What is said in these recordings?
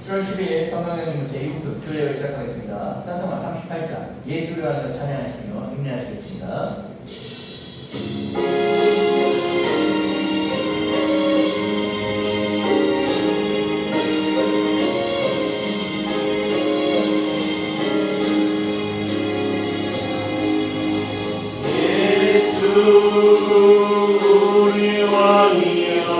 7월 10일 성경연구 제2부 주례를 시작하겠습니다. 찬송가 38장 예수를 하며 찬양하시며 힘내하시겠습니다. 우리 왕이여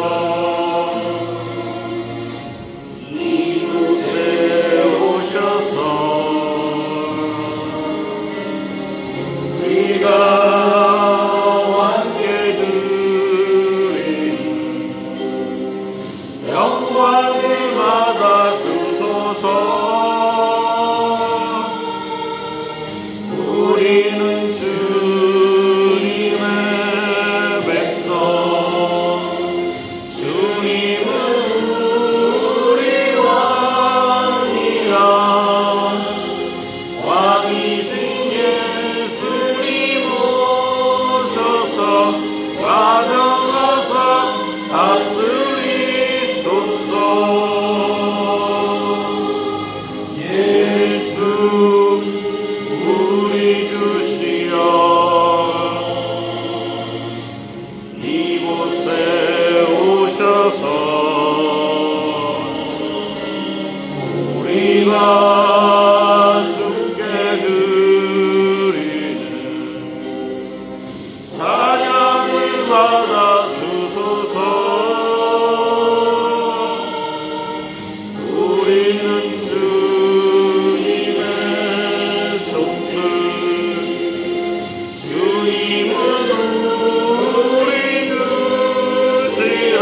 이곳에 오셔서 우리가 함께 드리는 영광을 받아 주소서. 우리는 우리가 주께 드리는 찬양을 받아 주소서. 우리는 주님의 종들, 주님은 우리 주시라.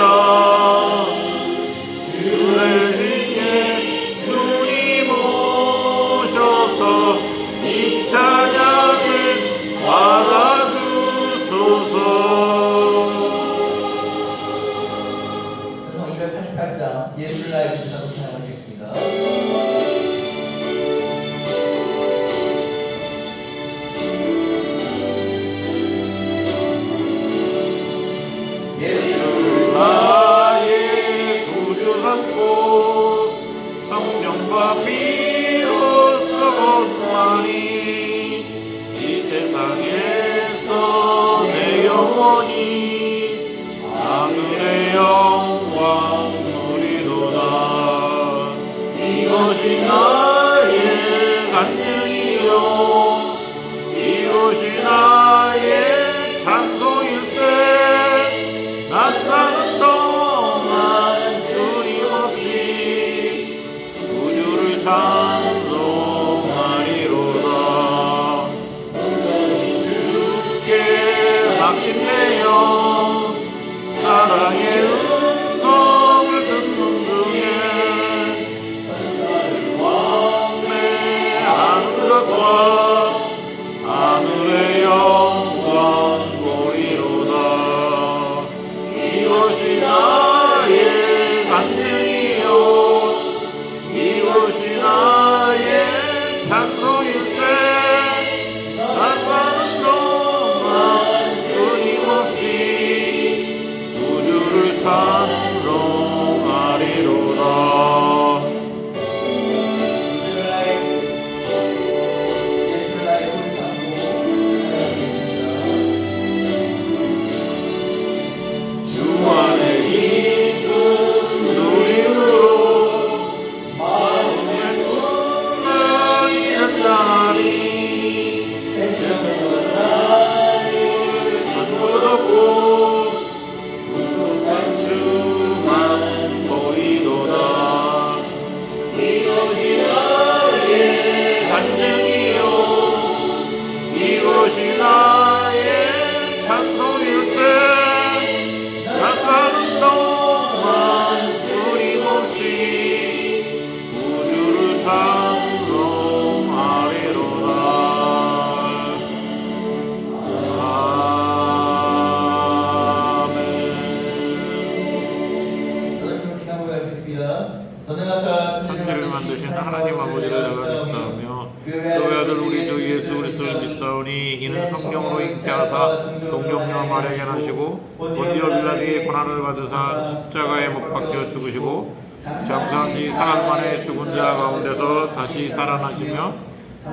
이 찬양을 받아주소서. 찬송 288장 예수를 나의 구주라고 찬양하겠습니다. 예수를 나의 구주 삼고 성령과 비로소 곧만이 이 세상에서 내 영혼이 하늘의 영광 누리도다. 이것이 나의 간증이요 이것이 나의 찬송일세. 나 사는 동안 끊임없이 구주를 찬송하리로다. 주께 맡긴 내 영 사랑의 음성을 듣는 중에 천사를 왕래하는 것과 하늘의 영광 보리로다. 이것이 나의 간증이요 이것이 나의 찬송일세. 나 사는 동안 끊임없이 구주를 찬송하리로다. 예수를 나의 구주 삼고 찬양하겠습니다. 주 안에 기쁜 누림으로 마음의 풍랑이 한다니 세상은 나를 한곳없고 구속한 주만 보이도다. 이것이 나의 간증이요 이것이 나의 찬송일세. 나 사는 동안 끊임없이 구주를 찬송하리로다. 아멘. 천지를 만드신 하나님 아버지를 내가 믿사오며 그 외아들 우리 주 예수 그리스도를 믿사오니 이는 성령으로 잉태하사 동정녀 마리아에게 나시고 본디오 빌라디의 고난을 받으사 십자가에 못 박혀 죽으시고 장사한 지 사흘 만에 죽은 자 가운데서 다시 살아나시며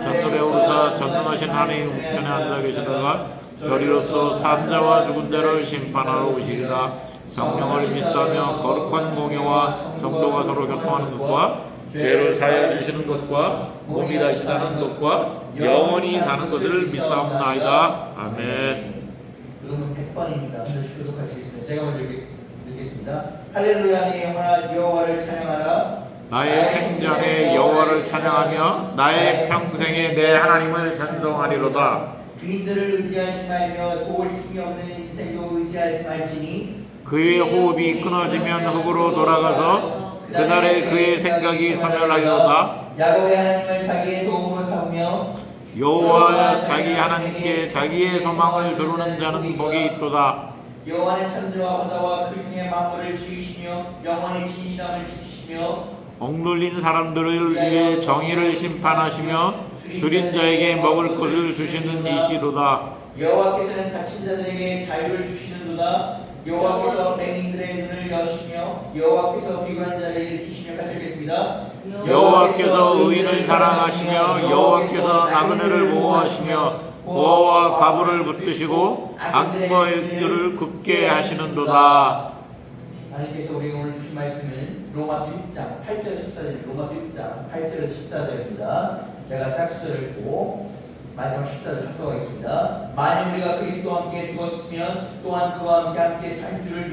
전늘에 오르사 전능하신 하나님 우편에 앉아 계시다가 저리로서 산자와 죽은 자를 심판하러 오시리라. 성령을 믿사며 거룩한 공예와 성도가 서로 교통하는 것과 죄를 사하여 주시는 것과 몸이 다시 사는 것과 영원히 사는 것을 믿사옵나이다. 아멘. 여러분 100번입니다. 한번씩 교독하시겠습니다. 제가 먼저 읽겠습니다. 할렐루야 내 영혼아 여호와를 찬양하라. 나의 생전에 여호와를 찬양하며 나의 평생에 내 하나님을 찬송하리로다. 귀인들을 의지하지 말며 도울 힘이 없는 인생도 의지하지 말지니 그의 호흡이 끊어지면 흙으로 돌아가서 그날에 그의 생각이 소멸하리로다. 야곱의 하나님을 자기의 도움으로 삼으며 여호와 자기 하나님께 자기의 소망을 두르는 자는 복이 있도다. 여호와는 천지와 바다와 그 중에 만물을 지으시며 영원의 진실함을 지키시며 억눌린 사람들을 위해 정의를 심판하시며 줄인 자에게 먹을 것을 주시는 이시로다. 여호와께서는 갇힌 자들에게 자유를 주시는도다. 여호와께서 맹인들의 눈을 여시며 여호와께서 비굴한 자를 일으키시며 같이 읽겠습니다. 여호와께서 의인을 사랑하시며 여호와께서 나그네를 보호하시며 보호와 과부를 붙드시고 악마들을 굽게 하시는도다. 하나님께서 우리 오늘 주신 말씀은 로마서 6장 8절 14절 로마서 6장 8절 14절입니다. 제가 짝수를 읽고 마지막 14절 합독하겠습니다. 만일 우리가 그리스도와 함께 죽었으면 또한 그와 함께 살 줄을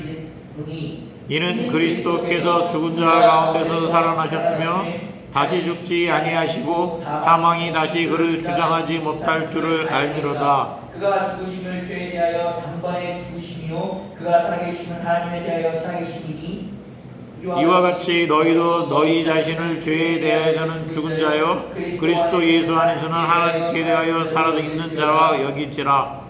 믿으니 이는 그리스도께서 죽은 자 가운데서 살아나셨으며 다시 죽지 아니하시고 사망이 다시 그를 주장하지 못할 줄을 알미로다. 그가 죽으심을 죄에 대하여 단번에 죽으시며 그가 살아계심을 하나님에 대하여 살아계심이니 이와 같이 너희도 너희 자신을 죄에 대하여는 죽은 자요 그리스도 예수 안에서는 하나님께 대하여 살아있는 자와 여기지라.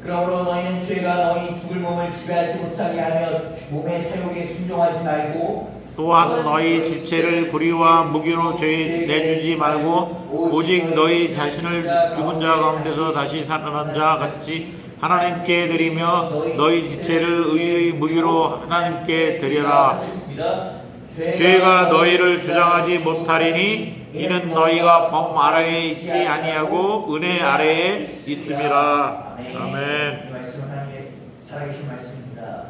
그러므로 너희는 죄가 너희 죽을 몸을 지배하지 못하게 하며 몸의 사욕에 순종하지 말고 또한 너희 지체를 불의와 무기로 죄에 내주지 말고 오직 너희 자신을 죽은 자 가운데서 다시 살아난 자 같이 하나님께 드리며 너희 지체를 의의 무기로 하나님께 드려라. 죄가 너희를 주장하지 못하리니 이는 너희가 범 아래에 있지 아니하고 은혜 아래에 있음이라. 아멘. 이 말씀은 하나님의 살아계신 말씀입니다.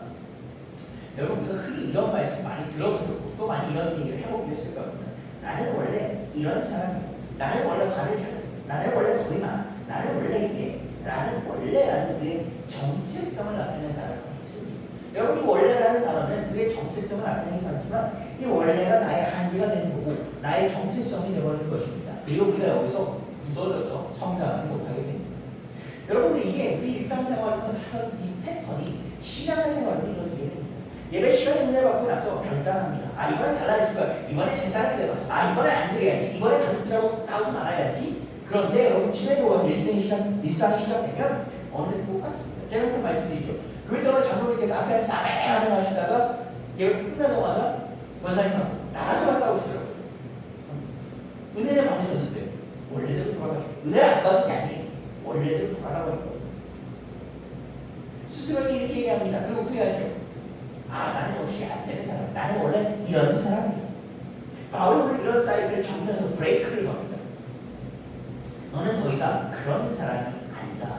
여러분 우리가 흔히 이런 말씀 많이 들어보셨고 또 많이 이런 얘기를 해보기도 했을 겁니다. 나는 원래 이런 사람이야. 나는 원래 가를 잘해. 나는 원래 겁이 많아. 나는 원래 이래. 나는 원래라는 우리의 정체성을 나타내는 단어가 있습니다. 여러분이 원래라는 단어는 우리의 정체성을 나타내긴 하지만 이 원래가 나의 한계가 되는 거고 나의 정체성이 되어버리는 것입니다. 그리고 우리가 여기서 굳어져서 성장하지 못하게 됩니다. 여러분들 이게 우리 일상생활에서 하던 이 패턴이 신앙생활도 이루어지게 됩니다. 예배 시간에 은혜 받고 나서 결단합니다. 아 이번에 달라질 거야. 이번에 제 사람이 되고 아 이번에 안 그래야지. 이번에 가족들하고 싸우지 말아야지. 그런데 여러분 집에 들어가서 일상이 시작되면 언제든 똑같습니다. 제가 항상 말씀드리죠. 그럴 때마다 장로님께서 앞에 앉아서 아멘 하시다가 예배 끝나자마자 권사님하고 나가서 싸우시더라고요. 은혜를 받으셨는데 원래대로 돌아가시고 은혜를 안 받은 게 아니에요. 원래대로 돌아가버리고 스스로 이렇게 얘기합니다. 그리고 후회하죠. 아 나는 역시 안 되는 사람. 나는 원래 이런 사람이야. 바울이 오늘 이런 사이클을 정면으로 브레이크를 겁니다. 너는 더 이상 그런 사람이 아니다.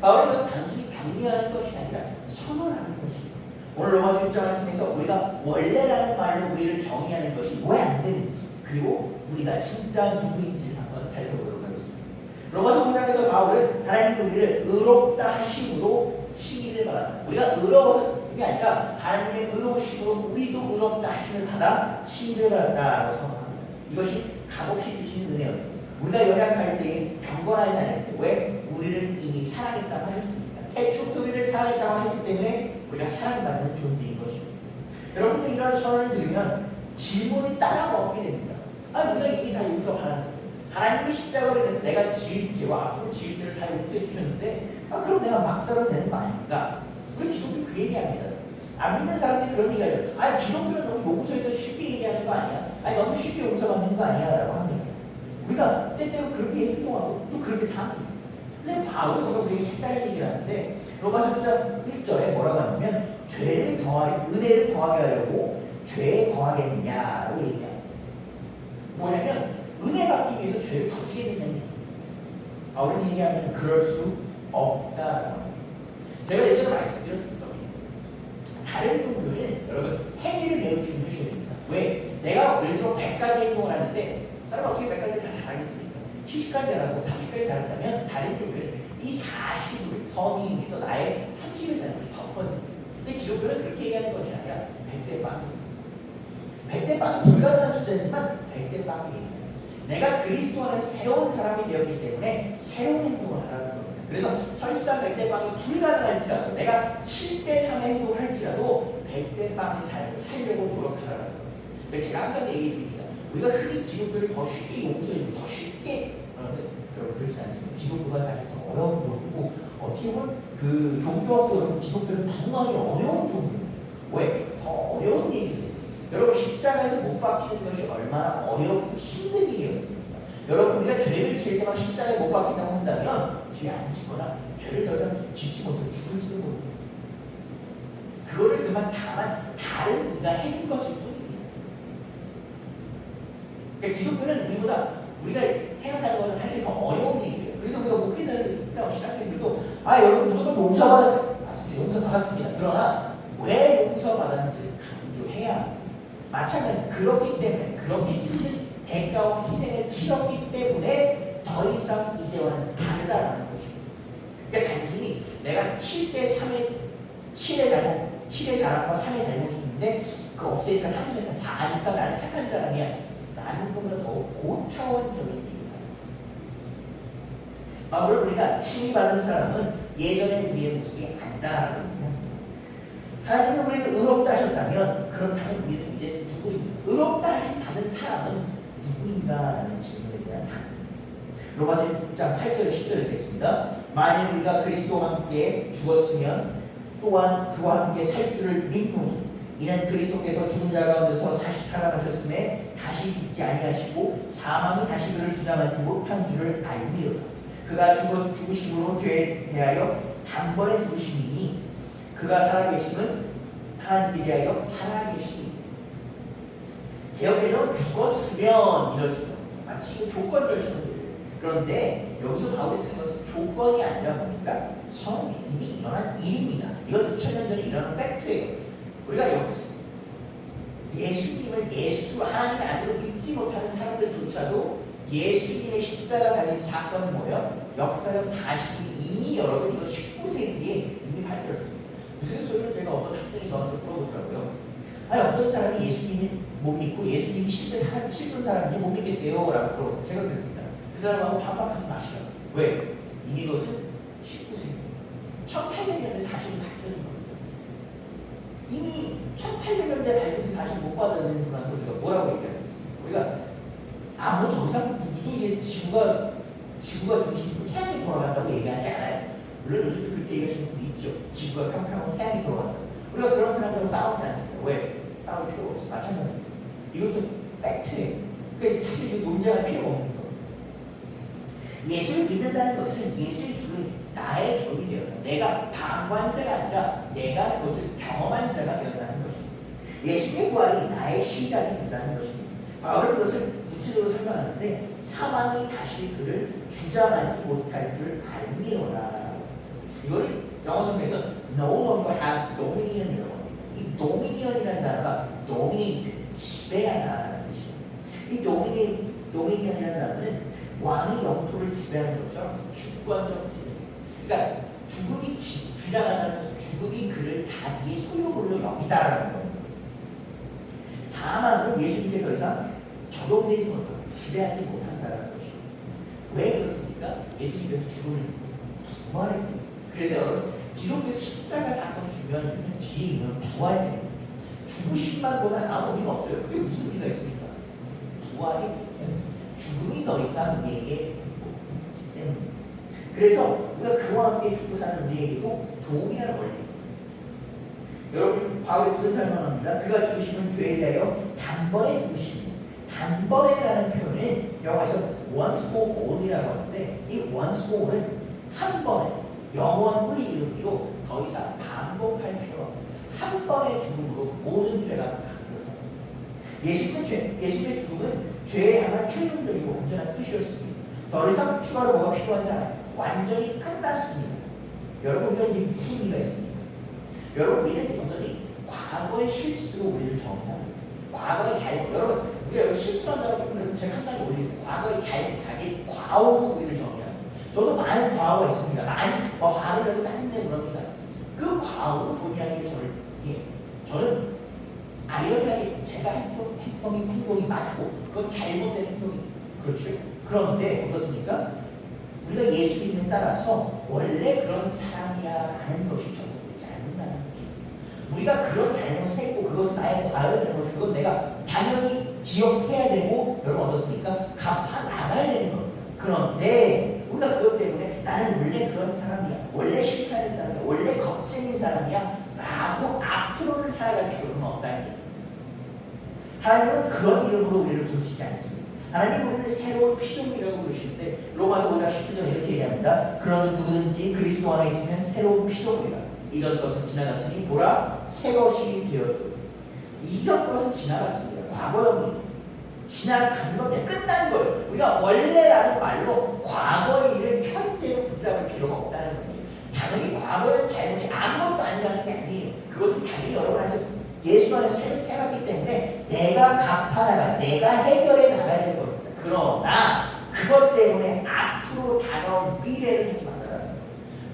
바울은 그래서 단순히 격려하는 것이 아니라 선언하는 것입니다. 오늘 로마서 6장을 통해서 우리가 원래라는 말로 우리를 정의하는 것이 왜 안 되는지 그리고 우리가 진짜 누구인지를 한번 살펴보도록 하겠습니다. 로마서 5장에서 바울은 하나님이 우리를 의롭다 하심으로 칭의를 받았다. 우리가 의로워서 그게 아니라 하나님의 의로우심으로 우리도 의롭다 하심을 받아 칭의를 받았다라고 선언합니다. 이것이 값없이 주신 은혜였습니다. 우리가 연약할 때 경건하지 않을 때 왜? 우리를 이미 사랑했다고 하셨습니다. 애초부터 우리를 사랑했다고 하셨기 때문에 우리가 사랑받는 존재인 것입니다. 여러분들 이런 선언을 들으면 질문이 따라오게 됩니다. 아 우리가 이미 다 용서하는 하나님의 십자가로 인해서 내가 지을 죄와 앞으로 지을 죄를 다 용서해 주셨는데 아 그럼 내가 막 살아도 되는 거 아닙니까? 우리 기독교 그 얘기합니다. 안 믿는 사람들이 그런 얘기하죠. 아 기독교는 너무 용서해서 쉽게 얘기하는 거 아니야? 아니 너무 쉽게 용서받는 거 아니야? 라고 합니다. 우리가 때때로 그렇게 행동하고 또 그렇게 삽니다. 근데 바울은 우리 색다른 얘기를 하는데 로마서 6장 1절에 뭐라고 하냐면 죄를 더하게 은혜를 더하게 하려고 죄에 거하겠느냐라고 얘기해요. 뭐냐면 은혜 받기 위해서 죄를 더 지겠느냐. 바울은 얘기하면 그럴 수 없다라고. 제가 예전에 말씀드렸습니다. 다른 종교는 여러분 행위를 매우 중요시해야 됩니다. 왜? 내가 예를 들어 100가지 행동을 하는데 다른 어떻게 100가지를 다 잘하겠습니까? 70가지 잘하고 30가지 잘한다면 다른 종교는 이 40을 선의에 의해서 나의 30을 잘하는 것이 덮어집니다. 근데 기독교는 그렇게 얘기하는 것이 아니라 100대 빵. 100대 빵이 불가능한 숫자지만 100대 빵이에요. 내가 그리스도 안에 새로운 사람이 되었기 때문에 새로운 행동을 하라는 겁니다. 그래서 설사 100대 빵이 불가능할지라도 내가 7대 3의 행동을 할지라도 100대 빵의 삶을 살려고 노력하라는 겁니다. 제가 항상 얘기드립니다. 우리가 흔히 기독교를 더 쉽게 용서해주고 더 쉽게 여러분 그렇지 않습니다. 기독교가 사실 더 어려운 종교고 어떻게 보면 그 종교학적으로 기독교는 부정하기 어려운 종교예요. 왜? 더 어려운 얘기예요. 여러분 십자가에서 못 박히는 것이 얼마나 어렵고 힘든 일이었습니까? 여러분 우리가 죄를 지을 때만 십자가에 못 박힌다고 한다면 죄 안 짓거나 죄를 더 이상 짓지 못하고 죽을지도 모릅니다. 그거를 그만 다만 다른 이가 해준 것일 뿐입니다. 그러니까 기독교는 우리가 생각하는 것은 사실 더 어려운 얘기예요. 그래서 우리가 목회자들이나 신학생들도 여러분 무조건 용서받았어요. 맞습니다. 용서받았습니다. 그러나 왜 용서받았는지를 강조해야 합니다. 마찬가지로 그렇기 때문에 그렇게 힘든 대가와 희생을 치렀기 때문에 더 이상 이제와는 다르다라는 것입니다. 그러니까 단순히 내가 7대 3의 7의 잘함과 3의 잘못이 있는데 그 없애니까 3의 4니까 나는 착한 사람이야 라는 것보다 더 고차원적인 얘기입니다. 바울은 우리가 칭의받은 사람은 예전의 우리의 모습이 아니다라고 얘기합니다. 하나님은 우리를 의롭다 하셨다면 그렇다면 우리는 이제 누구인가? 의롭다 하신 받은 사람은 누구인가? 라는 질문에 대한 답입니다. 로마서 6장 8절 10절 읽겠습니다. 만일 우리가 그리스도와 함께 죽었으면 또한 그와 함께 살 줄을 믿노니 이는 그리스도께서 죽은 자 가운데서 다시 살아나셨음에 다시 죽지 아니하시고 사망이 다시 그를 주장하지 못한 줄을 알미로다. 그가 죽으심으로 죄에 대하여 단번에 죽으심이니 그가 살아계심은 하나님께 대하여 살아계심이. 개혁에는 죽었으면 이러시죠. 마치 조건절처럼. 그런데 여기서 바울이 쓰는 것은 조건이 아니라 뭡니까? 선언이 이미 일어난 일입니다. 이건 2000년 전에 일어난 팩트예요. 우리가 예수님을 하나님의 아들로 믿지 못하는 사람들조차도 예수님의 십자가 달린 사건은 뭐예요? 역사적 사실이 이미 여러분 이거 19세기에 이미 발표했습니다. 무슨 소리를 제가 어떤 학생이 저한테 물어보더라고요. 어떤 사람이 예수님을 못 믿고 예수님이 실존 사람인지 못 믿겠대요 라고 물어봤어요. 제가 그랬습니다. 그 사람하고 반박하지 마시라고. 왜? 이미 그것은 19세기 1800년대 사실이 밝혀진 겁니다. 이미 1800년대 밝혀진 사실 못 받아들이는 분한테 우리가 뭐라고 얘기하겠습니까? 우리가 더 이상 이게 지구가 중심이고 태양이 돌아간다고 얘기하지 않아요. 물론 요즘도 그렇게 얘기하시는 분이 있죠. 지구가 평평하고 태양이 돌아간다. 우리가 그런 사람들하고 싸우지 않습니다. 왜? 싸울 필요가 없어. 마찬가지입니다. 이것도 팩트예요. 그러니까 사실 논쟁할 필요가 없는 거예요. 예수를 믿는다는 것은 예수의 죽음이 나의 죽음이 되었다. 내가 방관자가 아니라 내가 그것을 경험한 자가 되었다는 것입니다. 예수의 부활이 나의 시작이 된다는 것입니다. 바울은 그것을 구체적으로 설명하는데 사망이 다시 그를 주장하지 못할 줄 알미로라. 이걸 영어 성경에서 no longer has dominion이라고 합니다. 이 dominion이라는 단어가 dominate, 지배하다라는 뜻이에요. 이 dominion이라는 단어는 왕이 영토를 지배하는 것처럼 주권적 지배. 그러니까 죽음이 주장하다는 것은 죽음이 그를 자기의 소유물로 여기다라는 겁니다. 사망은 예수님께 더 이상 적용되지 못하고 지배하지 못한다는 것이죠. 왜 그렇습니까? 예수님께서 죽음을 부활했고 그래서 여러분 기독교에서 십자가 사건이 중요한 이유는 뒤에 있는 부활입니다. 죽으심만 보면 아무 의미가 없어요. 그게 무슨 의미가 있습니까? 부활이 죽음이 더 이상 우리에게 없기 때문에. 그래서 우리가 그와 함께 죽고 사는 우리에게도 도움이라는 원리입니다. 여러분 바울이 그런 설명합니다. 그가 죽으심은 죄에 대하여 단번에 죽으심이에요. 단번에라는 표현은 영어에서 once for all이라고 하는데 이 once for은 한 번에 영원의 의미로 더 이상 반복할 필요가 없습니다. 한 번의 죽음으로 모든 죄가 갚여요. 예수님의 죽음은 죄에 향한 최종적이고 온전한 끝이었습니다. 더 이상 추가로 뭐가 필요하지 않아요. 완전히 끝났습니다. 여러분, 우리가 이제 무슨 의미가 있습니까? 여러분, 우리는 여전히 과거의 실수로 우리를 정의합니다. 과거의 잘못, 여러분, 우리가 여기 실수한다고 좀 제가 한 가지 올리겠어요. 과거의 잘못, 자기 과오로 우리를 정의합니다. 저도 많은 과오가 있습니다. 많이 화를 내고 짜증내고 그럽니다. 그 과오로 본의 아니게 저는 아이러니하게 제가 했던 행동이 맞고 그건 잘못된 행동이 그렇죠. 그런데 어떻습니까? 우리가 예수 믿는 따라서 원래 그런 사람이야라는 것이 적용되지 않는다는 거죠. 우리가 그런 잘못을 했고 그것은 나의 과거의 잘못이 그건 내가 당연히 기억해야 되고 여러분 어떻습니까? 갚아 나가야 되는 겁니다. 그런데 우리가 그것 때문에 나는 원래 그런 사람이야, 원래 실패하는 사람이야, 원래 겁쟁인 사람이야 라고 앞으로를 살아갈 필요는 없다는 얘기예요. 하나님은 그런 이름으로 우리를 부르시지 않습니다. 하나님 우리를 새로운 피조물이라고 부르시는데 로마서 5장 19절 이렇게 얘기합니다. 그러므로 누구든지 그리스도 안에 있으면 새로운 피조물이라. 이전 것은 지나갔으니 보라 새 것이 되었고. 이전 것은 지나갔습니다. 과거형이 지나간 건데 끝난 거예요. 우리가 원래라는 말로 과거의 일을 현재로 붙잡을 필요가 없다는 거예요. 당연히 과거의 잘못이 아무것도 아니라는 게 아니에요. 그것은 당연히 여러분 안에서 예수 안에서 새로 태어났기 때문에 내가 갚아나가, 내가 해결해 나가야 될 겁니다. 그러나 그것 때문에 앞으로 다가올 미래를 하지 말아라.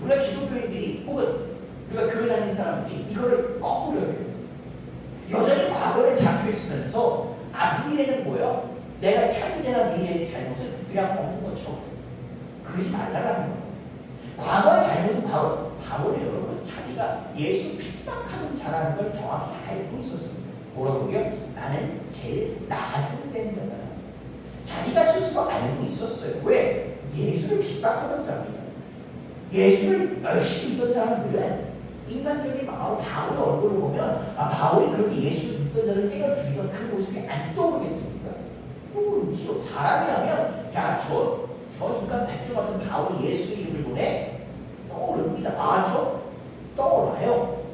우리가 기독교인들이 혹은 우리가 교회 다니는 사람들이 이거를 거꾸로 해요. 여전히 과거에 잡혀 있으면서 미래는 뭐예요? 내가 현재나 미래의 잘못을 그냥 없는 것처럼 그러지 말라라는 거예요. 과거의 잘못은 바로 여러분 자기가 예수 핍박하는 자라는 걸 정확히 알고 있었습니다. 뭐라고요? 나는 제일 나중된 자다. 자기가 스스로 알고 있었어요. 왜? 예수를 핍박하던 자입니다. 예수를 열심히 믿던 사람들은 인간적인 마음으로 바울의 얼굴을 보면 바울이 그렇게 예수를 믿던 자를 때려 죽이던 그 모습이 안 떠오르겠습니까? 모르지요. 사람이라면 저 인간 백조 같은 바울이 예수 이름을 보내 떠오릅니다. 저 떠올라요.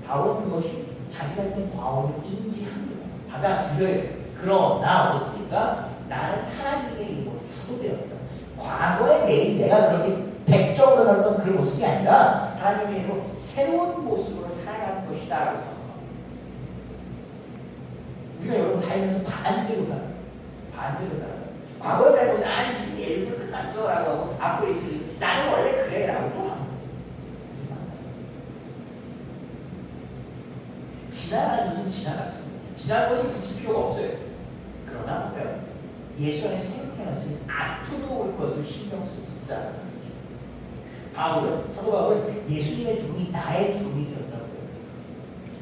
바울은 그것이 자기가 했던 과오를 인지합니다. 받아들여요. 그러나 어떻습니까? 나는 하나님의 이름으로 사도되었다. 과거에 매일 내가 그렇게 백적으로 살던 그런 모습이 아니라 하나님의 이름으로 새로운 모습으로 살아갈 것이다 라고 생각합니다. 우리가 여러분 살면서 반대로 살아요. 과거의 잘못은 지금 예를 들어 끝났어 라고 하고 앞으로 있을 일 나는 원래 그래 라고 또 합니다. 지나간 것은 지나갔습니다. 지나간 것을 붙일 필요가 없어요. 그러나 뭐예요? 예수 안에 새로 태어났으니 앞으로 올 것을 신경 쓰자라는 거죠. 사도 바울은 예수님의 죽음이 나의 죽음이 되었다고 해요.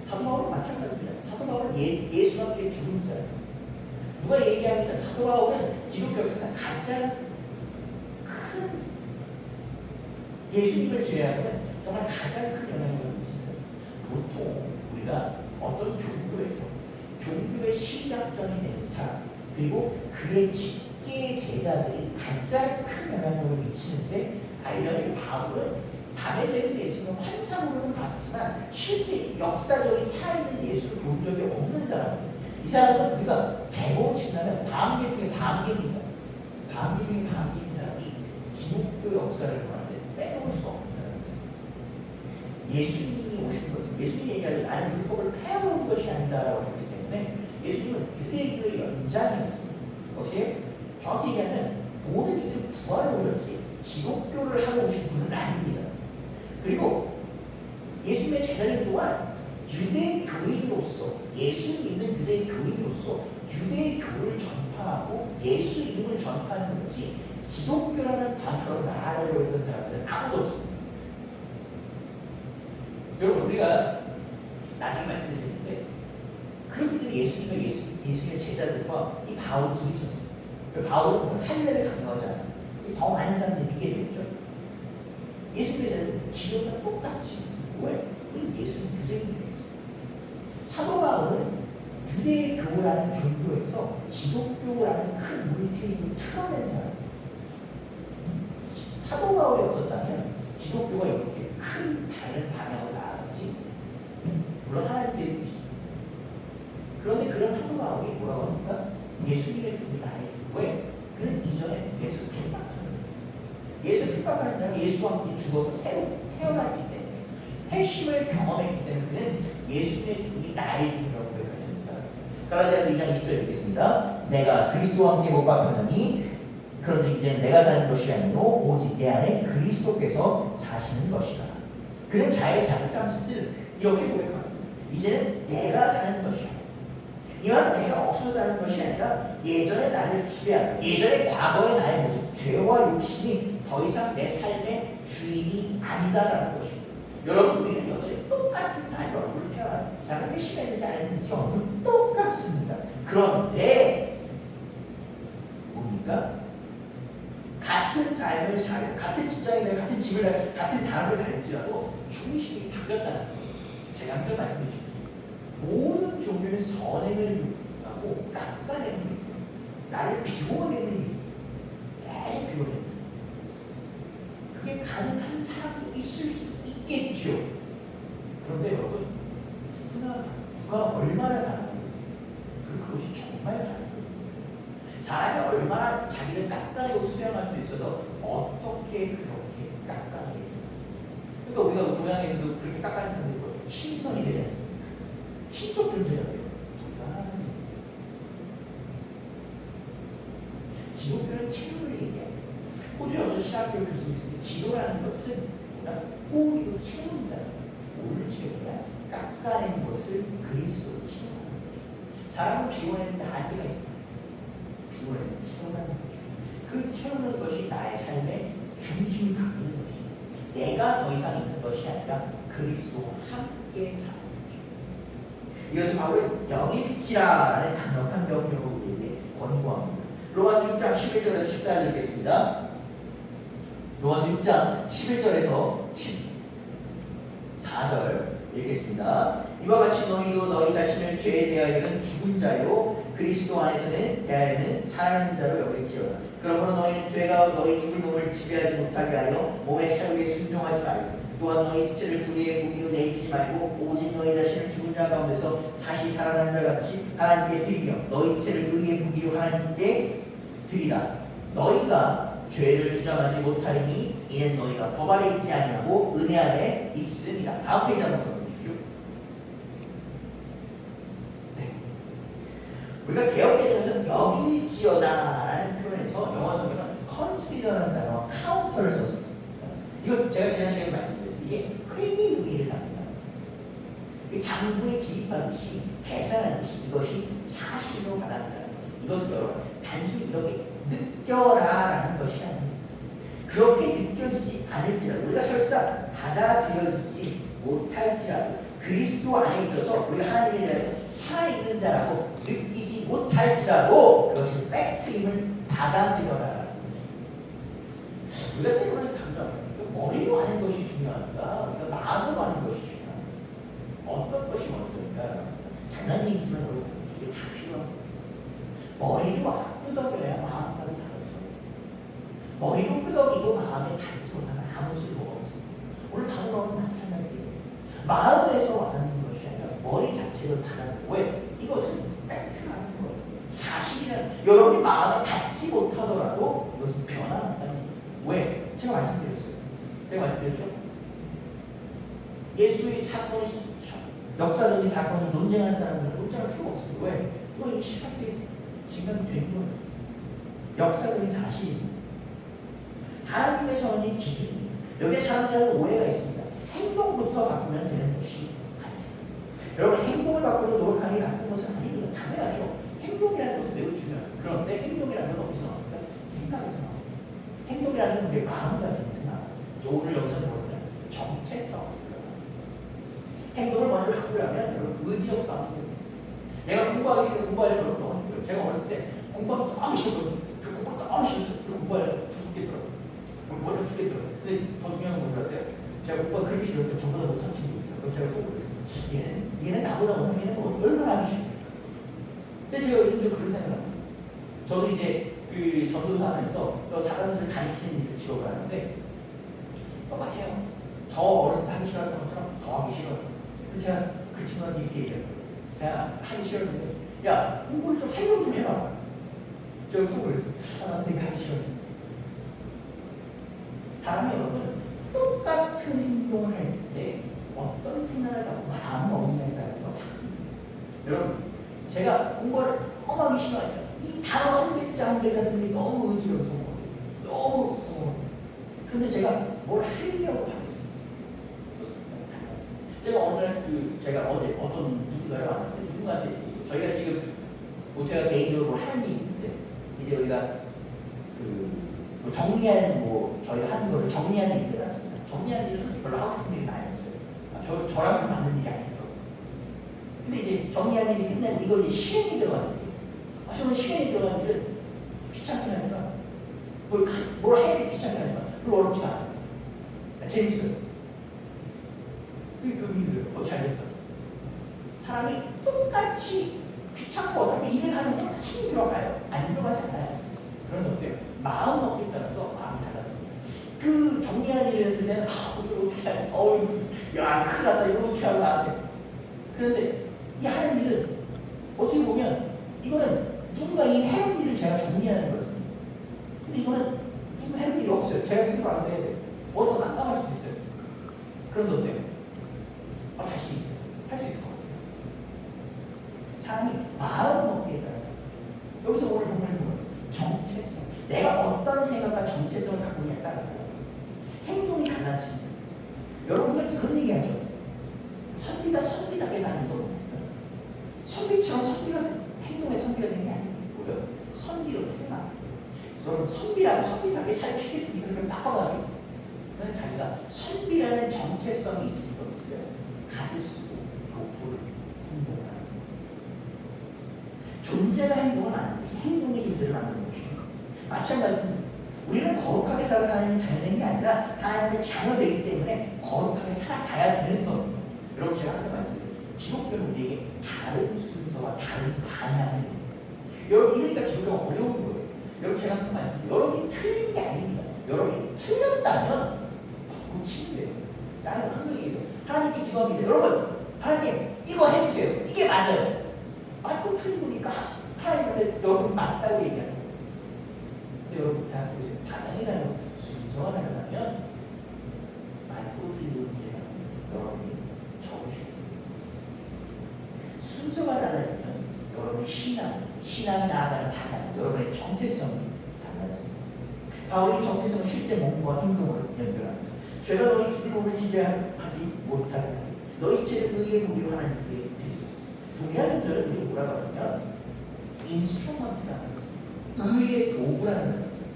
사도 바울은 마찬가지입니다. 사도 바울은 예수와 함께 죽은 자예요. 누가 얘기합니다. 사도 바울은 기독교 역사상 가장 큰 예수님을 제외하면 정말 가장 큰 영향력을 미친다. 보통 우리가 어떤 종교의 시작점이 되는 사람 그리고 그의 직계 제자들이 가장 큰 영향력을 미치는데 아이러니 바울은 담에색에서 예수님을 환상으로는 봤지만 실제 역사적인 살아있는 예수를 본 적이 없는 사람이에요. 이 사람은 우리가 대보로 친다면 다음계 중에 다음계입니다. 다음계 중에 다음계인 사람이 기독교 역사를 보는데 빼놓을 수 없는 사람이었습니다. 예수님이 오신 것은 예수님이 얘기하는 나는 율법을 폐해놓은 것이 아니다라고 했기 때문에 예수님은 유대교의 연장이었습니다. 어떻게? 정확히 얘기하면 모든 이들은 부활을 오셨지 기독교를 하고 오신 분은 아닙니다. 그리고 예수님의 제자님 또한 유대 교인으로서 예수 믿는 유대 교인으로서 유대 교를 전파하고 예수 이름을 전파하는 것이 기독교라는 단어로 나아가려고 했던 사람들은 아무도 없습니다. 여러분 우리가 나중에 말씀드리는데 그렇게들 예수님의 제자들과 이 바울이 둘이 있었어요. 바울은 할례를 강요하지 않아요. 더 많은 사람들이 믿게 되겠죠. 예수님의 제자들은 기존과 똑같이 있습니다. 왜? 우리 예수는 유대인이었어요. 사도 바울은 유대교라는 종교에서 기독교라는 큰 물질을 틀어낸 사람. 사도 바울이 없었다면 기독교가 이렇게 큰 다른 방향으로 나아가지. 물론 하나님께 그런데 그런 사도 바울이 뭐라고 합니까? 예수님의 죽음이 나의 죽음. 왜? 그는 이전에 예수 핍박하는 거예요. 예수 핍박하는 자는 예수와 함께 죽어서 새로 태어났기 때문에 회심을 경험했기 때문에 그는 예수님의 죽음이 나의 죽음이라고 고백하시는 사람. 갈라디아서 2장 20절 읽겠습니다. 내가 그리스도와 함께 못 박혔나니 그런즉 이제는 내가 사는 것이 아니요 오직 내 안에 그리스도께서 사시는 것이라. 그는 자의 장점을 이렇게 고백합니다. 이제는 내가 사는 것이야. 이만 내가 없어졌다는 것이 아니라 예전에 나를 지배하는 예전의 과거의 나의 모습, 죄와 욕심이 더 이상 내 삶의 주인이 아니다라는 것입니다. 여러분 우리는 여전히 똑같은 삶의 얼굴을 태어나요. 이 사람은 회심했는지 안 했는지 얼굴은 똑같습니다. 그런데 뭡니까? 같은 삶을 살고 같은 직장이나 같은 집을 다니고 같은 사람을 다닐지라도 중심이 바뀌었다는 거예요. 제가 항상 말씀드리죠. 모든 종교는 선행을 요구하고 깎아내는 요구, 나를 비워내는 요구, 계속 비워내는 요구. 그게 가능한 사람도 있을 수 있겠죠. 그런데 여러분, 수가 얼마나 가능한 것입니까? 그것이 정말 가능한 것입니다. 사람이 얼마나 자기를 깎아내고 수용할 수 있어서 어떻게 그렇게 깎아내겠습니까? 그러니까 우리가 동양에서도 그렇게 깎아내는 사람들이 신선이 되지 않습니까? 신적 존재가 돼요. 기독교는 체험을 얘기해요. 호주에 어떤 신학교 교수님이 있으니 기도라는 것은 호흡으로 채운다. 오를 채우냐? 깎아낸 것을 그리스도로 채워가는 것이죠. 사람은 비워내는데 한계가 있습니다. 비워내는 채워가는 것이죠. 그 채우는 것이 나의 삶의 중심이 바뀌는 것이죠. 내가 더 이상 있는 것이 아니라 그리스도와 함께 사는 것이죠. 이것을 바울은 영이 믿지라라는 강력한 명령으로 우리에게 권고합니다. 로마서 6장 11절에서 14절 읽겠습니다. 로마서 6장 11절에서 14절 읽겠습니다. 이와 같이 너희도 너희 자신을 죄에 대하여는 죽은 자요 그리스도 안에서는 대하여는 살아있는 자로 여길지어다. 그러므로 너희는 죄가 너희 죽을 몸을 지배하지 못하게 하여 몸의 사욕에 순종하지 말고 또한 너희 지체를 불의의 무기로 내주지 말고 오직 너희 자신을 죽은 자 가운데서 다시 살아난 자 같이 하나님께 드리며 너희 지체를 의의 무기로 하나님께 드리라. 너희가 죄를 주장하지 못하리니 이는 너희가 법 아래 있지 아니하고 은혜 안에 있습니다. 다음 페이지 한번 보여주십시오. 네. 우리가 개혁개정에서 여길지어다라는 표현에서 영어 성경은 consider라는 단어와 counter를 썼습니다. 이거 제가 지난 시간에 말씀드렸어요. 이게 회개의 의미를 담는다. 장부에 기입하듯이 계산하듯이 이것이 사실로 받아들여야 합니다. 이것을 여러분 단순히 이렇게 느껴라라는 것이 아닙니다. 그렇게 느껴지지 않을지라도 우리가 설사 받아들여지지 못할지라도 그리스도 안에 있어서 우리가 하나님에 대해서 살아있는 자라고 느끼지 못할지라도 그것이 팩트임을 받아들여라라는 것입니다. 우리가 때로는 감정합니다. 머리로 아는 것이 중요한가? 우리가 마음으로 아는 것이 중요한가? 어떤 것이 먼저인가? 당연한 얘기지만 여러분 이게 다 필요합니다. 머리로 끄덕여야 마음까지 다룰 수가 있습니다. 머리로 끄덕이고 마음에 닿지 못하면 아무 쓸모가 없습니다. 오늘 단어는 마찬가지예요. 마음에서 와닿는 것이 아니라 머리 자체로 닿는 거예요. 왜? 이것은 팩트라는 거예요. 사실이라는 여러분이 마음에 닿지 못하더라도 이것은 변화한다는 거예요. 왜? 제가 말씀드렸어요. 제가 말씀드렸죠? 예수의 사건이 역사적인 사건이 논쟁하는 사람들은 논쟁할 필요 없어요. 왜? 이거 18세기 증명이 된 거예요. 역사적인 사실입니다. 하나님의 선언이 기준입니다. 여기에 사람들은 오해가 있습니다. 행동부터 바꾸면 되는 것이 아니에요. 여러분 행동을 바꾸려 노력하는 게 나쁜 것은 아닙니다. 당연하죠. 행동이라는 것은 매우 중요합니다. 그런데 행동이라는 건 어디서 나옵니까? 생각에서 나옵니다. 행동이라는 건 우리의 마음가짐에서 나옵니다. 오늘 여기서 보면 정체성. 행동을 먼저 바꾸려면 여러분 의지력 싸움입니다. 내가 공부하려면 너무 힘들어요. 제가 어렸을 때 공부하기 너무 싫었거든요. 그 공부가 너무 싫었어요. 그 공부하려면 죽겠더라고요. 머리가 죽겠더라고요. 근데 더 중요한 건 뭔지 아세요? 제가 공부가 그렇게 싫었는데 저보다 못한 친구예요. 그래서 제가 꼭 그랬어요. 얘는 나보다 못한 얘는 얼마나 하기 싫어요. 근데 제가 요즘도 그런 생각을 합니다. 저도 이제 그 전도사 하면서 사람들을 가르치는 일을 직업을 하는데 똑같아요. 저 어렸을 때 하기 싫었던 것처럼 더 하기 싫어요. 그래서 제가 그 친구한테 이렇게 얘기했어요. 제가 하기 싫었는데 야, 공부를 좀 하려고 좀 해봐. 제가 또 그랬어. 나 되게 하기 싫어. 사람이 여러분 똑같은 행동을 할 때 어떤 생각을 갖고 마음 먹느냐에 따라서 여러분 제가 공부를 너무 하기 싫어하니까 이 단어 한 글자 한 글자 쓰는 게 너무 의지로워서 너무 무서워. 그런데 제가 뭘 하려고 하는 제가 오늘 제가 어제 어떤 누군가를 왔는데 누군가한테 얘기했어요. 저희가 지금 뭐 제가 개인적으로 하는 일이 있는데 이제 우리가 뭐 정리하는 저희가 하는 거를 정리하는 일이 끝났습니다. 정리하는 일은 솔직히 별로 하고 싶은 일이 아니었어요. 저랑 맞는 일이 아니더라고요. 근데 이제 정리하는 일이 끝나면 이걸 이제 실행이 들어가는 일이에요. 저는 실행이 들어가는 일은 귀찮긴 하지만 뭘 해야 돼 귀찮긴 하지만 별로 어렵지가 않아요. 재밌어요. 그게 그 의미를 잘 됐다. 사람이 똑같이 귀찮고 어차피 일을 하는 건 힘이 들어가요. 안 들어가지 않아요. 그런 어때요? 마음 먹기에 따라서 마음이 달라집니다. 그 정리하는 일을 했을 때는 이거 어떻게 하지? 야 큰일 났다. 이거 어떻게 하고 나한테. 그런데 이 하는 일은 어떻게 보면 이거는 누군가 이 해온 일을 제가 정리하는 거였습니다. 근데 이거는 누군가 해온 일이 없어요. 제가 스스로 알아서 해야 돼요. 어떤 난감할 수도 있어요. 그런데 어때요? 자신 있어요. 할 수 있을 것 같아요. 사람이 마음 먹기에 따라 여기서 오늘 본문을 보면 정체성, 내가 어떤 생각과 정체성을 갖고 있냐에 따라서 행동이 달라집니다. 여러분 우리가 그런 얘기하죠. 선비가 선비답게 다니는 거 선비처럼 선비가 행동에 선비가 되는 게 아니고요. 선비로 태어나. 여러분 선비라고 선비답게 살기 싫겠습니까? 그러면 나빠가게. 그런데 자기가 선비라는 정체성이 있을 겁니다. 가질 수 있고 도를 행동을 하는 존재가 행동을 안 하는 것이 행동이 존재를 만드는 것입니다. 마찬가지입니다. 우리는 거룩하게 살아서 하나님의 자녀된 게 아니라 하나님의 자녀되기 때문에 거룩하게 살아가야 되는 겁니다. 여러분 제가 항상 말씀드려요. 기독교는 우리에게 다른 순서와 다른 방향을 여러분 이러니까 기독교가 어려운 거예요. 여러분 제가 항상 말씀드려요. 여러분이 틀린 게 아닙니다. 여러분이 틀렸다면 고치면 돼요. 나는 항상 얘기해요. 하나님께 기도합니다. 여러분, 하나님 이거 해주세요. 이게 맞아요. 또 틀리니까 하나님한테 여러분 맞다고 얘기하는 거예요. 근데 여러분 생각해보세요. 가능이라는 순서가 다르다면 맞고 틀리고 문제가 여러분이 적으실 거예요. 순서가 달라지면 여러분의 신앙이 나아가는 방향, 여러분의 정체성이 달라집니다. 바울이 정체성을 실제 몸과 행동을 연결합니다. 죄가 너희 두 몸을 지배하지 못하게 하리. 너희 죄를 의의 무기로 하나님께 드리라. 동일한 구절을 우리 뭐라고 하냐면 인스트루먼트라는 것입니다. 의의 도구라는 것입니다.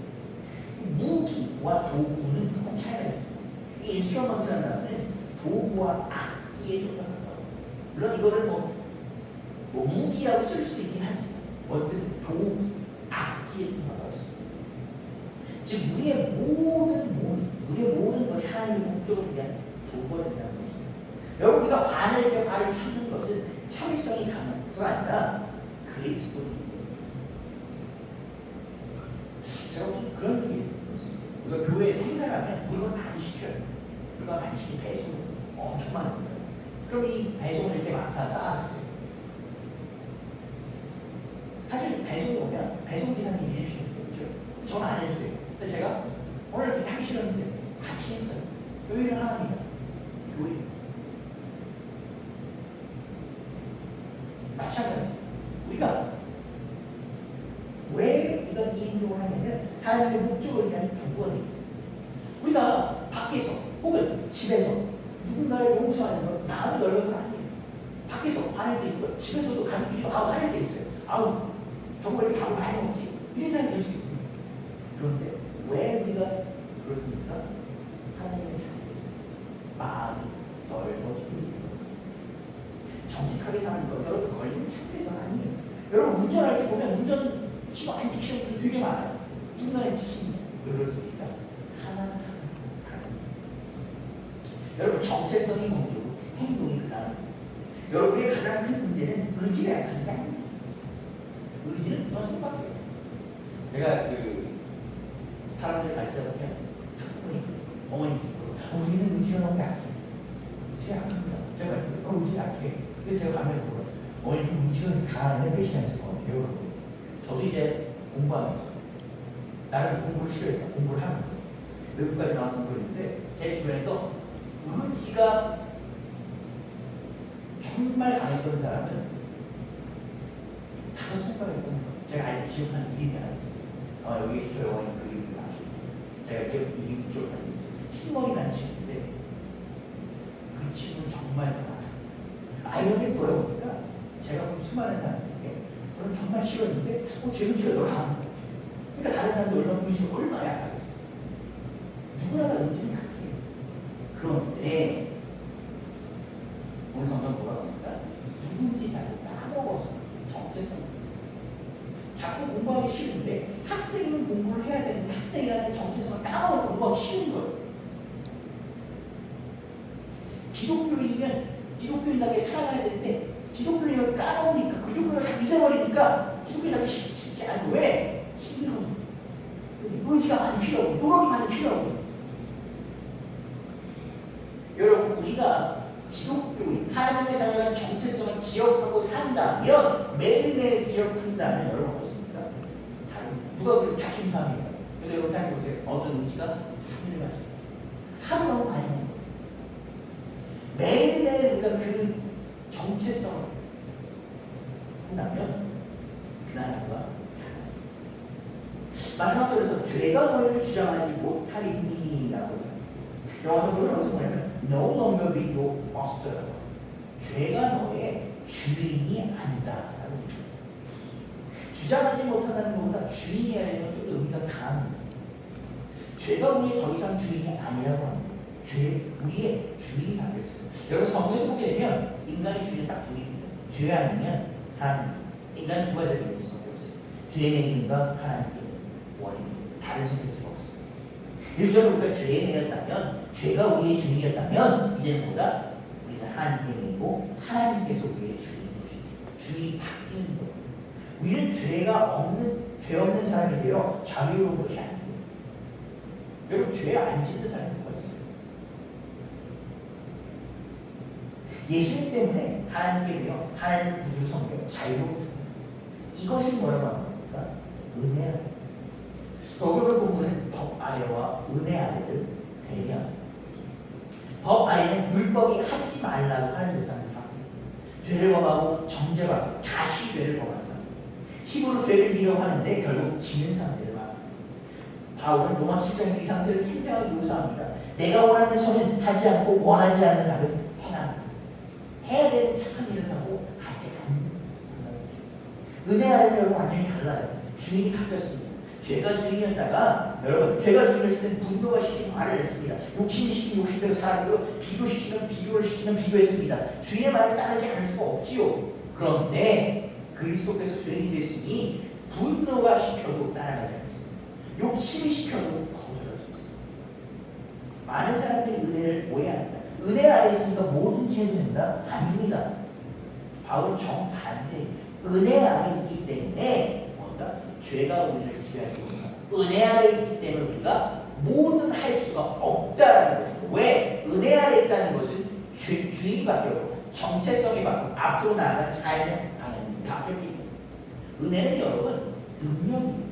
이 무기와 도구는 조금 차이가 있습니다. 이 인스트루먼트라는 단어는 도구와 악기에 좀 가까워요. 물론 이거를 뭐 무기라고 쓸 수도 있긴 하지만 어쨌든 도구, 악기에 좀 가까웠습니다. 즉 우리의 모든 것이 하나님의 목적을 위한 도구가 된다는 것입니다. 여러분 우리가 관을 때 관을 찾는 것은 참을성이 강해서가 아니라 그리스도입니다. 제가 그런 얘기 들었어요. 우리가 교회에서 행사를 하면 물건 많이 시켜요. 물건 많이 시키면 배송 엄청 많이 거예요. 그럼 이 배송을 이렇게 많다 쌓아주세요. 사실 배송이 오면 배송기사님이 해주시는 거죠. 저는 안 해주세요. 근데 제가 오늘 이렇게 하기 싫었는데 같이 했어요. 교회는 하나입니다. 교회. 마찬가지. 우리가 왜 우리가 이 행동을 하냐면 하나님의 목적을 위한 도구가 됩니다. 우리가 밖에서 혹은 집에서 누군가를 용서하는 건 마음이 넓어서는 아니에요. 밖에서 화낼 때 있고요. 집에서도 가족끼리 화낼 때 있어요. 정말 이렇게 밥을 많이 먹지. 이런 사람이 될 수 있습니다. 그런데 왜 우리가 그렇습니까? 하나님의 마음이 넓어지고 정직하게 사는 거 여러분 걸리는 참고해서는 아니에요. 여러분 운전할 때 보면 운전 시도 안 지키는 분들 되게 많아요. 중간에 지키는 왜 그렇습니까? 하나하나 여러분 정체성이 먼저고 행동이 그 다음. 여러분의 가장 큰 문제는 의지가 약한 게 아닙니다. 의지는 누구나 똑같아요. 제가 사람들 가르치다 보면 어머니 우리는 의지가 너무 약해. 의지가 약합니다. 제가 말씀드려요. 의지가 약해. 근데 제가 가면 물어요. 어머니 좀 의지가 강한 애는 몇이나 있을 것 같아요. 저도 이제 공부하면서 나는 공부를 싫어해서 공부를 하면서 외국까지 나와서 공부를 했는데 제 주변에서 의지가 정말 강했던 사람은 5손가락에 꼽는 거예요. 제가 아직 기억하는 이름이 하나 있습니다. 여기 계시죠? 어머니 그 이름을 아시죠? 제가 이름 기억하는 이름이 있어요. 흰머리 난 친구인데 그 친구는 정말 강하다. 아이언을 돌아보니까 제가 본 수많은 사람들에게 그럼 정말 싫었는데 제 의지가 더 강한 거예요. 그러니까 다른 사람들 얼마나 의지가 얼마나 약하겠어요. 누구나 다 의지는 약해요. 그런데 오늘 성경 뭐라고 합니까? 누군지 잘 까먹어서 정체성. 자꾸 공부하기 싫은데 학생은 공부를 해야 되는데 학생이라는 정체성을 까먹어서 공부하기 싫은 거예요. 기독교인답게 살아가야 되는데 기독교인을 까먹으니까 기독교를 잊어버리니까 기독교인답게 쉽지 않고 왜? 힘들어. 의지가 많이 필요하고 노력이 많이 필요하고. 여러분 우리가 기독교인 하나님의 자녀라는 정체성을 기억하고 산다면 매일매일 기억한다면 여러분 어떻습니까? 누가 그렇게 자신감이에요? 근데 여러분 생각해보세요. 어떤 의지가 3일 맞아요. 하루 너무 많이 먹는 거예요. 매일매일 우리가 그 정체성을 한다면 그날 하루가 달라집니다. 마지막으로 죄가 너희를 주장하지 못하리니라고 해요. 영어서는 어디서 뭐냐면 no longer be your master. 죄가 너의 주인이 아니다. 주장하지 못한다는 것보다 주인이라는 건 좀 더 의미가 강합니다. 죄가 우리의 더 이상 주인이 아니라고 합니다. 우리의 주인이 바뀌었어요. 여러분 성경에서 보게 되면 인간의 주인은 딱 두 개입니다. 죄 아니면 하나님. 인간 두 가지가 있어요. 죄의 내림과 하나님께 원인. 다른 선택지가 없어요. 일적으로 우리가 죄에 매였다면, 죄가 우리의 주인이었다면 이제는 뭐다? 우리는 하나님께 매이고 하나님께서 우리의 주인입니다. 주인이 바뀌는 거예요. 우리는 죄 없는 사람이 되어 자유로운 것이 아니에요. 여러분 죄 안 짓는 사람이 누가 있어요? 예수님 때문에 하나님께 매여 하나님 구주 성경 자유로운 삶. 이것이 뭐라고 합니까? 은혜라. 오늘 보면 법 아래와 은혜 아래를 대면 법 아래는 율법이 하지 말라고 하는 대상을 삼고 죄를 범하고 정죄받고 다시 죄를 범하는 사람. 힘으로 죄를 이용하는데 결국 지는 상태를 말합니다. 바울은 로마 7장에서 이 상태를 생생하게 묘사합니다. 내가 원하는 선은 하지 않고 원하지 않는 일을 행합니다. 해야 되는 착한 일을 하고 하지 않는 일을. 은혜 아래는 여러분 완전히 달라요. 주인이 바뀌었습니다. 죄가 주인이었다가 여러분 죄가 주인이었을 때는 분노가 시키는 말을 했습니다. 욕심이 시키는 욕심대로 살았고요. 비교시키면 비교를 시키면 비교했습니다. 주인의 말을 따르지 않을 수가 없지요. 그런데 그리스도께서 죄인이 됐으니 분노가 시켜도 따라가지 않습니다. 욕심이 시켜도 거절할 수 있습니다. 많은 사람들이 은혜를 오해합니다. 은혜 아래 있으니까 뭐든지 해도 된다? 아닙니다. 바울은 정반대. 은혜 아래 있기 때문에 뭔가 죄가 우리를 지배하지 못한다. 은혜 아래 있기 때문에 우리가 뭐든 할 수가 없다라는 것입니다. 왜? 은혜 아래 있다는 것은 주인이 바뀌었고 정체성이 바뀌고 앞으로 나아갈 삶의 방향이 바뀌었기 때문에 은혜는 여러분 능력이에요.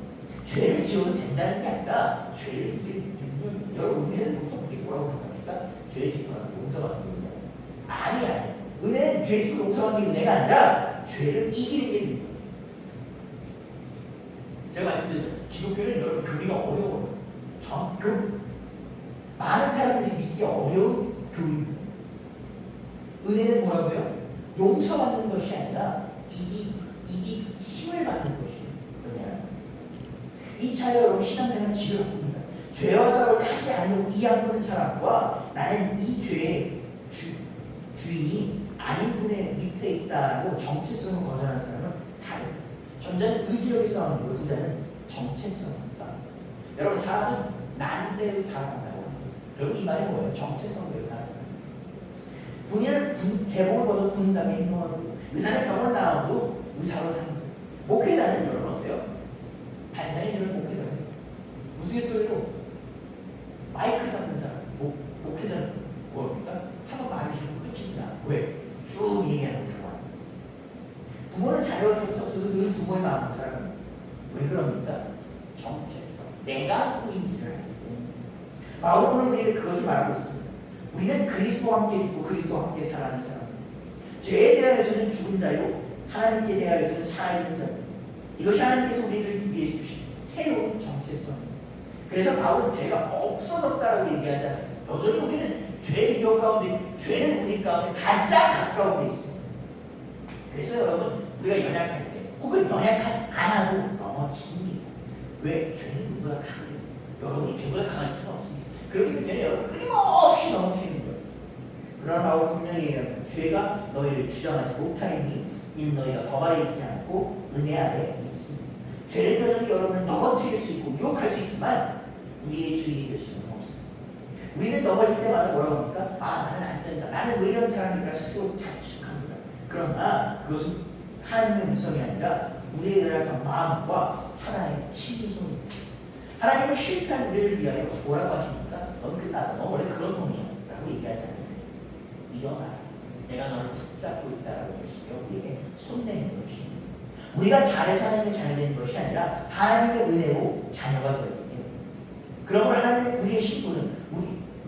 죄를 지어도 된다는 게 아니라 죄를 이기는 능력이에요. 여러분 은혜는 보통 우리 뭐라고 생각합니까? 죄 짓고 나서 용서받는 게 아니야. 은혜는 죄 짓고 용서받는 게 은혜가 아니라 죄를 이기는 게 능력. 제가 말씀드렸죠. 기독교는 여러분 교리가 어려워요. 많은 사람들이 믿기 어려운 교리입니다. 은혜는 뭐라고요? 용서받는 것이 아니라 이기 힘을 받는 것이에요. 은혜는. 이 차이가 여러분 신앙생활은 지를 바꿉니다. 죄와 싸울 때 하지 않는 이악 보는 사람과 나는 이 죄의 주인이 아닌 분의 밑에 있다고 정체성을 거절하는 사람은 다릅니다. 전자는 의지력이 싸우는 거고 후자는 정체성을 싸웁니다. 여러분 사람은 난대로 살아간다고 합니다. 결국 이 말이 뭐예요? 정체성대로 살아간다. 군인은 제복을 벗어 군인답게 행동하고 의사는 병을 나와도 의사로 사는 거예요. 목회자는 여러분 어때요? 반사회를 목회자예요. 우스갯소리로 마이크 잡는 사람, 목회자는 뭡니까? 한번 말을 시키고 끊기지 않아. 왜? 쭉 얘기하는 거 좋아해요. 내가 누구인지를 알기 때문에 바울은 우리에게 그것을 말하고 있습니다. 우리는 그리스도와 함께 죽고 그리스도와 함께 살아가는 사람입니다. 죄에 대하여서는 죽은 자요 하나님께 대하여서는 살아있는 자. 이것이 하나님께서 우리를 위해 주신 새로운 정체성입니다. 그래서 바울은 죄가 없어졌다고 얘기하잖아요. 여전히 우리는 죄의 기억 가운데, 죄는 우리 가운데 가장 가까운 데 있습니다. 그래서 여러분, 우리가 연약할 때 혹은 연약하지 않아도 넘어집니다. 왜? 죄는 누구보다 강해요. 여러분이 죄보다 강할 수는 없습니다. 그렇기 때문에 여러분 끊임없이 넘어지는 거예요. 그러나 바울 분명히 얘기합니다. 죄가 너희를 주장하지 못하리니 이는 너희가 법 아래 있지 않고 은혜 아래 있습니다. 죄는 여전히 여러분을 넘어뜨릴 수 있고 유혹할 수 있지만 우리의 주인이 될 수는 없습니다. 우리는 넘어질 때마다 뭐라고 합니까? 아, 나는 안 된다. 나는 왜 이런 사람인가 스스로 자책합니다. 그러나 그것은 하나님의 음성이 아니라 우리의 연약한 마음과 사랑의 친구성입니다. 하나님은 실패한 우리를 위하여 뭐라고 하십니까? 넌 끝났다. 너 원래 그런 놈이야. 라고 얘기하지 않으세요. 일어나. 내가 너를 붙잡고 있다라고 하시며 우리에게 손대는 것입니다. 우리가 잘해서 하나님의 자녀된 것이 아니라 하나님의 은혜로 자녀가 되었기 때문에. 그러므로 하나님의 우리의 신분은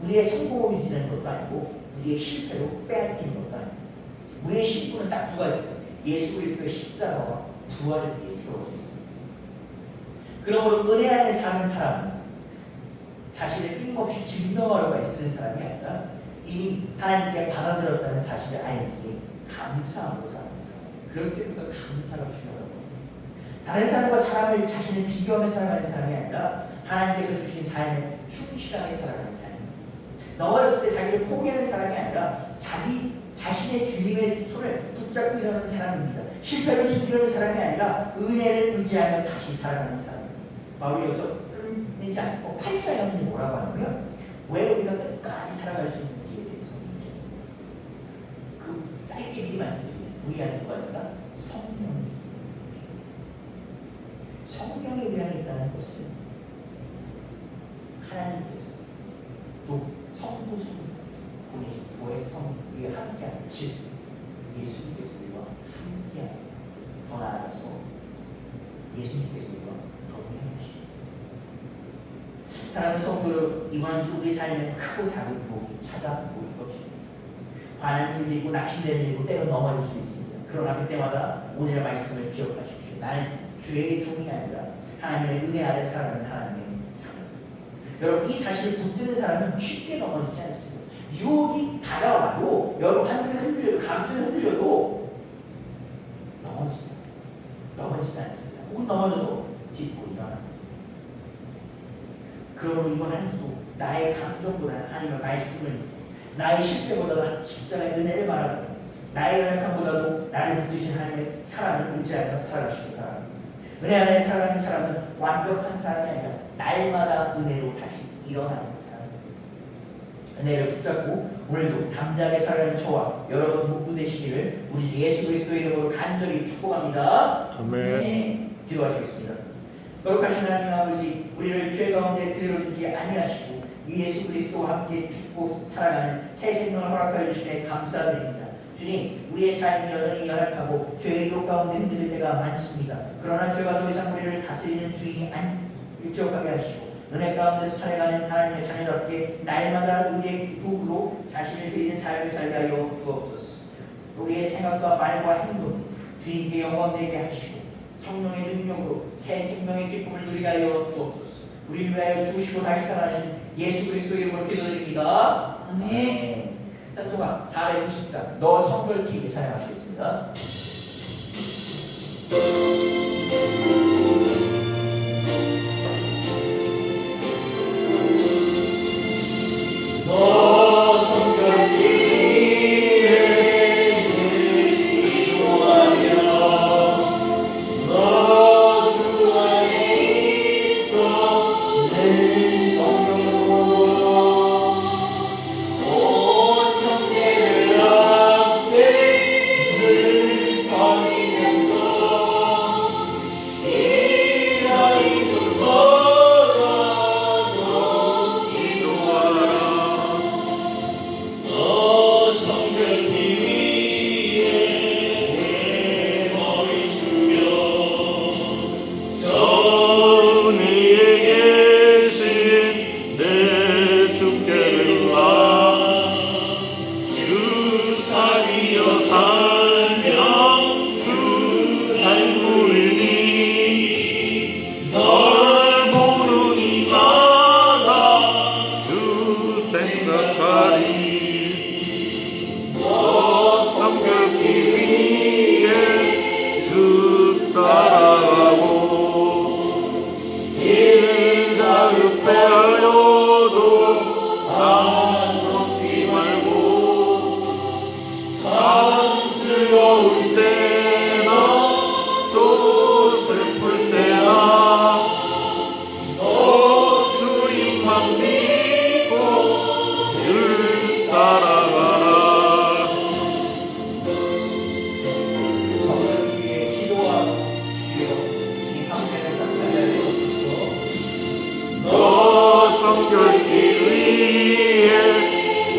우리의 성공을 유지하는 것도 아니고 우리의 실패로 빼앗기는 것도 아니고 우리의 신분은 딱 두 가지입니다. 예수 그리스도의 십자가와 부활을 위해 세워져 있습니다. 그러므로 은혜 안에 사는 사람은 자신을 끊임없이 증명하려고 애쓰는 사람이 아니라 이미 하나님께 받아들였다는 사실을 알기에 감사하고 사는 사람. 그럴 때부터 감사가 중요하다고. 다른 사람과 사람을 자신을 비교하며 살아가는 사람이 아니라 하나님께서 주신 삶에 충실하게 살아가는 사람입니다. 넘어졌을 때 자기를 포기하는 사람이 아니라 자신의 주님의 손을 붙잡고 일어나는 사람입니다. 실패를 숨기려는 사람이 아니라 은혜를 의지하며 다시 살아가는 사람입니다. 바울이 여기서 끝내지 않고 8절에 가면 뭐라고 하냐면 왜 우리가 끝까지 살아갈 수 있는지에 대해서 얘기해요. 그 짧게 미리 말씀드리면 우리 안에 누가 있다? 성령이 우리 안에 있다는 것은 하나님께서 또 성부 보내신 도의 성 위에 함께하는 즉 예수님께서 우리와 함께하는 더 나아가서 예수님께서 우리와 동행하시고 사랑하는 성도를 이번 주 우리 삶에 크고 작은 유혹이 찾아올 것입니다. 화나는 일도 있고 낙심되는 일도 때로 넘어질 수 있습니다. 그러나 그때마다 오늘의 말씀을 기억하십시오. 나는 죄의 종이 아니라 하나님의 은혜 아래 살아가는 하나님의 자녀입니다. 여러분 이 사실을 붙드는 사람은 쉽게 넘어지지 않습니다. 유혹이 다가와도 여러분 한쪽에 흔들려도 감정이 흔들려도 넘어지지 않습니다. 혹은 넘어져도 딛고 일어납니다. 그러므로 이번 한 주도 나의 감정보다 하나님의 말씀을 나의 실패보다 십자가의 은혜를 말하고 나의 연약함보다도 나를 붙드신 하나님의 사랑을 의지하며 살아가시기 바랍니다. 은혜 안에 살아가는 사람은 완벽한 사람이 아니라 날마다 은혜로 다시 일어나는 사람입니다. 은혜를 붙잡고 오늘도 담대하게 살아가는 저와 여러분 모두 되시기를 우리 예수 그리스도의 이름으로 간절히 축복합니다. 아멘. 기도하시겠습니다. 거룩하신 하나님 아버지, 우리를 죄 가운데 그대로 두지 아니하시고 이 예수 그리스도와 함께 죽고 살아가는 새 생명을 허락하여 주시에 감사드립니다. 주님, 우리의 삶이 여전히 연약하고 죄의 유혹 가운데 흔들릴 때가 많습니다. 그러나 죄가 더 이상 우리를 다스리는 주인이 일적하게 하시고 은혜 가운데 살아가는 하나님의 자녀답게 날마다 은혜의 도구로 자신을 드리는 삶을 살게 하여 주옵소서. 우리의 생각과 말과 행동 주님께 영광 되게 하시고 성령의 능력으로 새 생명의 기쁨을 누리게 하여 주옵소서. 우리를 위하여 죽으시고 다시 살아나신 예수 그리스도 이름으로 기도드립니다. 아멘. 찬송가 420장 너 성결케 찬양하시겠습니다. 너 성결케 안 놓지 말고 참 즐거울 때나 또 슬플 때나 너 주님만 믿고 늘 따라가라. 성을 위해 기도하고 주여 주님 함께를 상상하여 주옵소서. 너 성결기 위해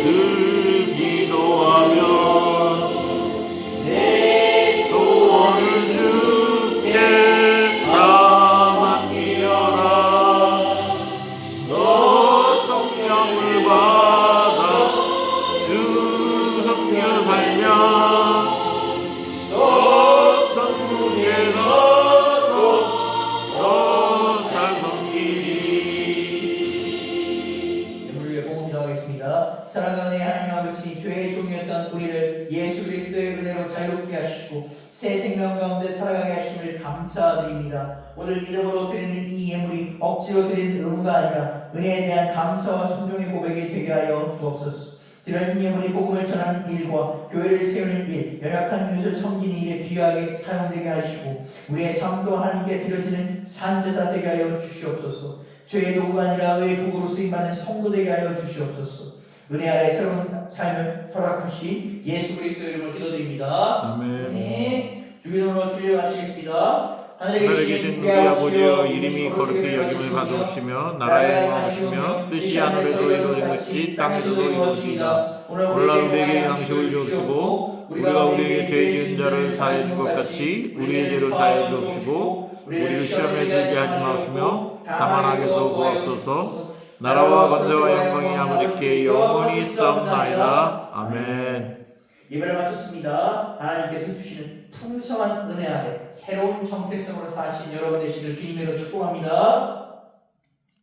늘 기도하며 내 소원을 주께 다 맡기려라. 너 성령을 받아 주 섬겨 살면 너 천국에 가서 더 잘 섬기리. 우리 위해 복음 기도하겠습니다. 사랑하는 하나님 아버지, 죄의 종이었던 우리를 예수 그리스도의 은혜로 자유롭게 하시고 새 생명 가운데 살아가게 하심을 감사드립니다. 오늘 이름으로 드리는 이 예물이 억지로 드리는 의무가 아니라 은혜에 대한 감사와 순종의 고백이 되게 하여 주옵소서. 드려진 예물이 복음을 전하는 일과 교회를 세우는 일, 연약한 이웃을 섬기는 일에 귀하게 사용되게 하시고 우리의 삶도 하나님께 드려지는 산제사 되게 하여 주시옵소서. 죄의 도구가 아니라 의의 도구로 쓰임받는 성도 되게 하여 주시옵소서. 은혜 아래 새로운 삶을 허락하신 예수 그리스도의 이름으로 기도드립니다. 아멘. 주기도문으로 주여 마치겠습니다. 하늘에 계신 우리 아버지여, 이름이 거룩히 여김을 받으시며 나라의 임하시며 뜻이 하늘에서 이루어진 것이 땅에서도 이루어지이다. 오늘날 우리에게 양식을 주옵시고 우리가 우리에게 죄 지은 자를 사하여 준 것 같이 우리의 죄를 사하여 주옵시고 우리를 시험에 들게 하지 마시며 다만 악에서 구하옵소서. 나라와 권세와 영광이 아버지께 영원히 있사옵나이다. 아멘. 예배를 마쳤습니다. 하나님께서 주시는 풍성한 은혜 아래 새로운 정체성으로 사신 여러분 되시길 주님으로 축복합니다.